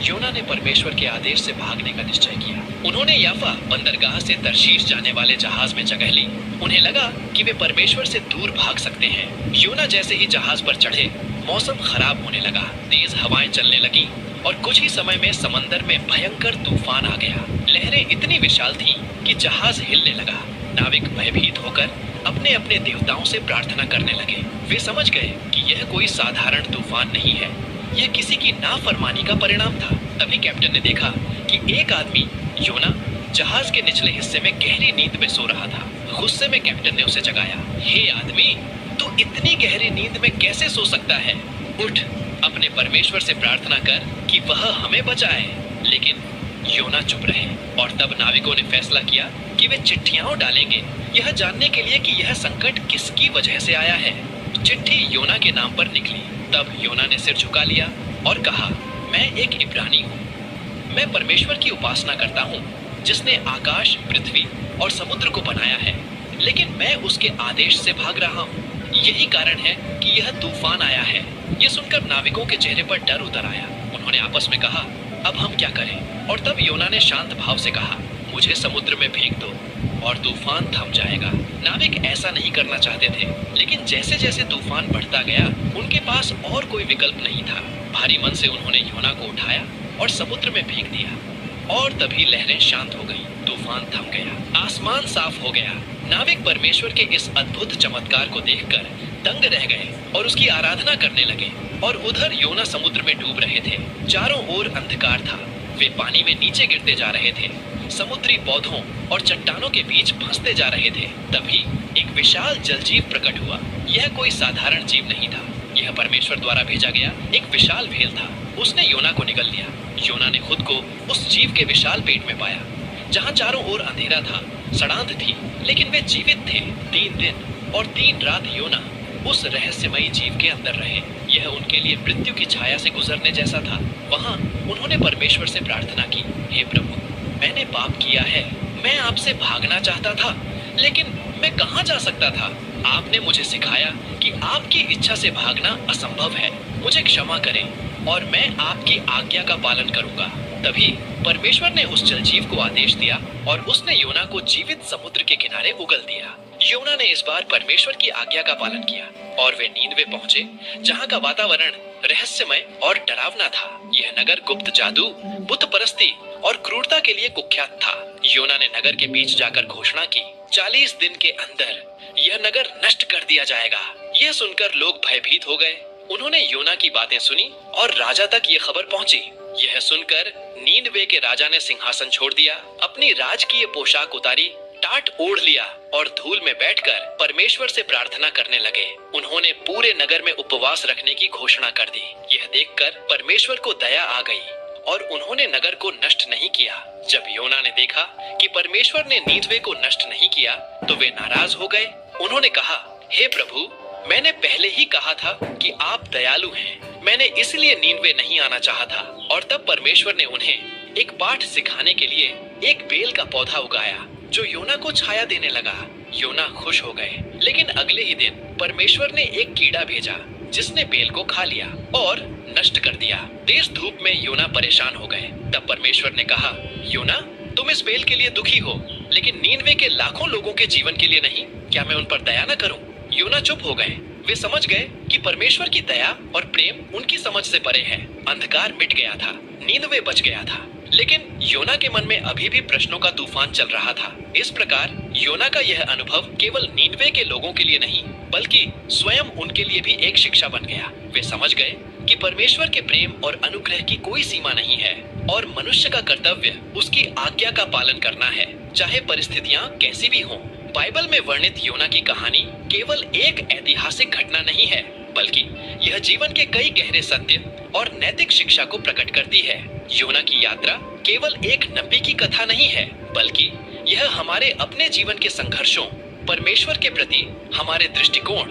योना ने परमेश्वर के आदेश से भागने का निश्चय किया। उन्होंने याफा बंदरगाह से तर्शीश जाने वाले जहाज में जगह ली। उन्हें लगा कि वे परमेश्वर से दूर भाग सकते हैं। योना जैसे ही जहाज पर चढ़े, मौसम खराब होने लगा। तेज हवाएं चलने लगी और कुछ ही समय में समंदर में भयंकर तूफान आ गया। लहरें इतनी विशाल थीं कि जहाज हिलने लगा। नाविक भयभीत होकर अपने अपने देवताओं से प्रार्थना करने लगे। वे समझ गए कि यह कोई साधारण तूफान नहीं है, यह किसी की नाफरमानी का परिणाम था। तभी कैप्टन ने देखा कि एक आदमी, योना, जहाज के निचले हिस्से में गहरी नींद में सो रहा था। गुस्से में कैप्टन ने उसे जगाया। हे आदमी, तू इतनी गहरी नींद में कैसे सो सकता है? उठ, अपने परमेश्वर से प्रार्थना कर कि वह हमें बचाए। लेकिन योना चुप रहे और तब नाविकों ने फैसला किया कि वे चिट्ठियां डालेंगे, यह जानने के लिए कि यह संकट किसकी वजह से आया है। चिट्ठी योना के नाम पर निकली। तब योना ने सिर झुका लिया और कहा, मैं एक इब्रानी हूँ। मैं परमेश्वर की उपासना करता हूँ जिसने आकाश, पृथ्वी और समुद्र को बनाया है, लेकिन मैं उसके आदेश से भाग रहा हूँ। यही कारण है कि यह तूफान आया है। यह सुनकर नाविकों के चेहरे पर डर उतर आया। उन्होंने आपस में कहा, अब हम क्या करें? और तब योना ने शांत भाव से कहा, मुझे समुद्र में फेंक दो और तूफान थम जाएगा। नाविक ऐसा नहीं करना चाहते थे, लेकिन जैसे जैसे तूफान बढ़ता गया, उनके पास और कोई विकल्प नहीं था। भारी मन से उन्होंने योना को उठाया और समुद्र में फेंक दिया और तभी लहरें शांत हो गईं। तूफान थम गया, आसमान साफ हो गया। नाविक परमेश्वर के इस अद्भुत चमत्कार को देखकर दंग रह गए और उसकी आराधना करने लगे। और उधर योना समुद्र में डूब रहे थे। चारों ओर अंधकार था। वे पानी में नीचे गिरते जा रहे थे, समुद्री पौधों और चट्टानों के बीच फंसते जा रहे थे। तभी एक विशाल जलजीव प्रकट हुआ। यह कोई साधारण जीव नहीं था, यह परमेश्वर द्वारा भेजा गया एक विशाल भेल था। उसने योना को निगल लिया। योना ने खुद को उस जीव के विशाल पेट में पाया, जहाँ चारों ओर अंधेरा था, सड़ांध थी, लेकिन वे जीवित थे। 3 दिन और 3 रात योना उस रहस्यमयी जीव के अंदर रहे। यह उनके लिए मृत्यु की छाया से गुजरने जैसा था। वहां उन्होंने परमेश्वर से प्रार्थना की, हे प्रभु, मैंने पाप किया है। मैं आपसे भागना चाहता था, लेकिन मैं कहां जा सकता था? आपने मुझे सिखाया कि आपकी इच्छा से भागना असंभव है। मुझे क्षमा करें और मैं आपकी आज्ञा का पालन करूंगा। तभी परमेश्वर ने उस जलजीव को आदेश दिया और उसने योना को जीवित समुद्र के किनारे उगल दिया। योना ने इस बार परमेश्वर की आज्ञा का पालन किया और वे नीनवे पहुंचे, जहां का वातावरण रहस्यमय और डरावना था। यह नगर गुप्त जादू, बुत परस्ती और क्रूरता के लिए कुख्यात था। योना ने नगर के बीच जाकर घोषणा की, 40 दिन के अंदर यह नगर नष्ट कर दिया जाएगा। यह सुनकर लोग भयभीत हो गए। उन्होंने योना की बातें सुनी और राजा तक ये खबर पहुंची। यह सुनकर नीनवे के राजा ने सिंहासन छोड़ दिया, अपनी राजकीय पोशाक उतारी, टाट ओढ़ लिया और धूल में बैठकर परमेश्वर से प्रार्थना करने लगे। उन्होंने पूरे नगर में उपवास रखने की घोषणा कर दी। यह देखकर परमेश्वर को दया आ गई और उन्होंने नगर को नष्ट नहीं किया। जब योना ने देखा कि परमेश्वर ने नीनवे को नष्ट नहीं किया, तो वे नाराज हो गए। उन्होंने कहा, हे प्रभु, मैंने पहले ही कहा था कि आप दयालु हैं। मैंने इसलिए नीनवे नहीं आना चाहा था। और तब परमेश्वर ने उन्हें एक पाठ सिखाने के लिए एक बेल का पौधा उगाया, जो योना को छाया देने लगा। योना खुश हो गए, लेकिन अगले ही दिन परमेश्वर ने एक कीड़ा भेजा, जिसने बेल को खा लिया और नष्ट कर दिया। तेज धूप में योना परेशान हो गए। तब परमेश्वर ने कहा, योना, तुम इस बेल के लिए दुखी हो, लेकिन नीनवे के लाखों लोगों के जीवन के लिए नहीं। क्या मैं उन पर दया न करूं? योना चुप हो गए। वे समझ गए कि परमेश्वर की दया और प्रेम उनकी समझ से परे है। अंधकार मिट गया था, नीनवे बच गया था, लेकिन योना के मन में अभी भी प्रश्नों का तूफान चल रहा था। इस प्रकार योना का यह अनुभव केवल नीनवे के लोगों के लिए नहीं, बल्कि स्वयं उनके लिए भी एक शिक्षा बन गया। वे समझ गए कि परमेश्वर के प्रेम और अनुग्रह की कोई सीमा नहीं है और मनुष्य का कर्तव्य उसकी आज्ञा का पालन करना है, चाहे परिस्थितियां कैसी भी हों। बाइबल में वर्णित योना की कहानी केवल एक ऐतिहासिक घटना नहीं है, बल्कि यह जीवन के कई गहरे सत्य और नैतिक शिक्षा को प्रकट करती है। योना की यात्रा केवल एक नबी की कथा नहीं है, बल्कि यह हमारे अपने जीवन के संघर्षों, परमेश्वर के प्रति हमारे दृष्टिकोण